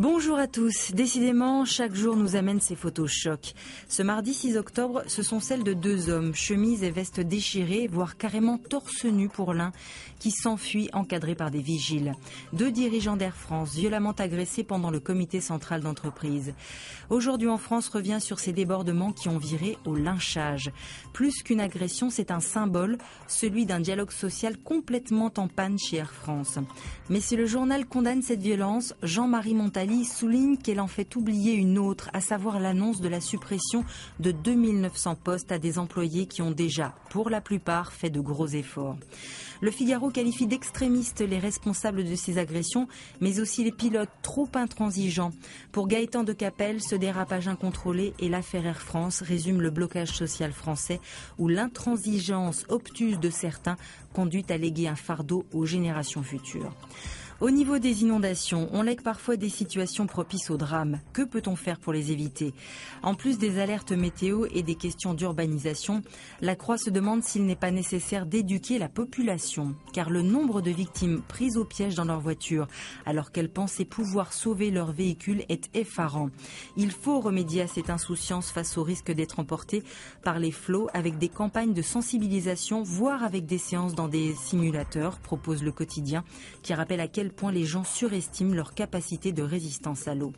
Bonjour à tous. Décidément, chaque jour nous amène ses photos chocs. Ce mardi 6 octobre, ce sont celles de deux hommes, chemise et veste déchirées, voire carrément torse nu pour l'un, qui s'enfuit encadré par des vigiles. Deux dirigeants d'Air France violemment agressés pendant le comité central d'entreprise. Aujourd'hui en France revient sur ces débordements qui ont viré au lynchage. Plus qu'une agression, c'est un symbole, celui d'un dialogue social complètement en panne chez Air France. Mais si le journal condamne cette violence, Jean-Marie Montali souligne qu'elle en fait oublier une autre, à savoir l'annonce de la suppression de 2900 postes à des employés qui ont déjà, pour la plupart, fait de gros efforts. Le Figaro qualifie d'extrémistes les responsables de ces agressions, mais aussi les pilotes trop intransigeants. Pour Gaëtan de Capelle, ce dérapage incontrôlé et l'affaire Air France résume le blocage social français où l'intransigeance obtuse de certains conduit à léguer un fardeau aux générations futures. Au niveau des inondations, on lègue parfois des situations propices au drame. Que peut-on faire pour les éviter? En plus des alertes météo et des questions d'urbanisation, la Croix se demande s'il n'est pas nécessaire d'éduquer la population. Car le nombre de victimes prises au piège dans leur voiture, alors qu'elles pensaient pouvoir sauver leur véhicule, est effarant. Il faut remédier à cette insouciance face au risque d'être emporté par les flots avec des campagnes de sensibilisation, voire avec des séances dans des simulateurs, propose le quotidien, qui rappelle à quel point les gens surestiment leur capacité de résistance à l'eau.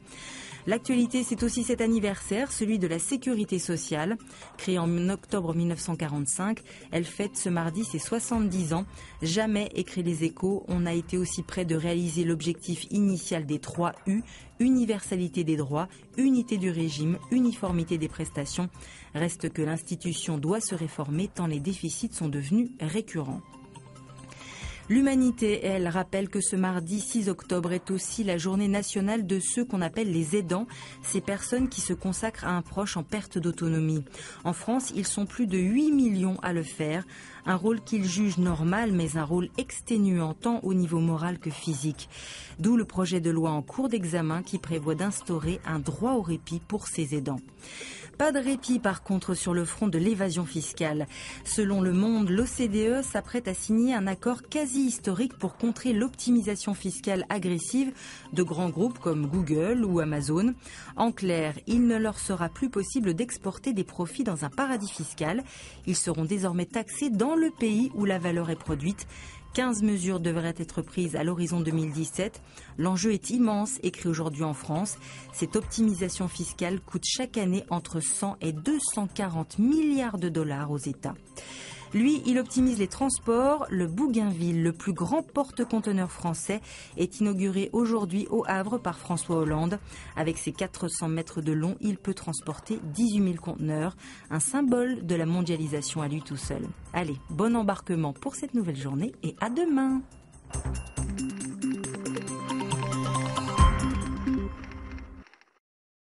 L'actualité, c'est aussi cet anniversaire, celui de la sécurité sociale. Créée en octobre 1945, elle fête ce mardi ses 70 ans. Jamais, écrit Les Échos, on a été aussi près de réaliser l'objectif initial des 3 U, universalité des droits, unité du régime, uniformité des prestations. Reste que l'institution doit se réformer tant les déficits sont devenus récurrents. L'Humanité, elle, rappelle que ce mardi 6 octobre est aussi la journée nationale de ceux qu'on appelle les aidants, ces personnes qui se consacrent à un proche en perte d'autonomie. En France, ils sont plus de 8 millions à le faire, un rôle qu'ils jugent normal, mais un rôle exténuant tant au niveau moral que physique. D'où le projet de loi en cours d'examen qui prévoit d'instaurer un droit au répit pour ces aidants. Pas de répit par contre sur le front de l'évasion fiscale. Selon Le Monde, l'OCDE s'apprête à signer un accord quasi historique pour contrer l'optimisation fiscale agressive de grands groupes comme Google ou Amazon. En clair, il ne leur sera plus possible d'exporter des profits dans un paradis fiscal. Ils seront désormais taxés dans le pays où la valeur est produite. 15 mesures devraient être prises à l'horizon 2017. L'enjeu est immense, écrit aujourd'hui en France. Cette optimisation fiscale coûte chaque année entre 100 et 240 milliards de dollars aux États. Lui, il optimise les transports. Le Bougainville, le plus grand porte-conteneurs français, est inauguré aujourd'hui au Havre par François Hollande. Avec ses 400 mètres de long, il peut transporter 18 000 conteneurs, un symbole de la mondialisation à lui tout seul. Allez, bon embarquement pour cette nouvelle journée et à demain!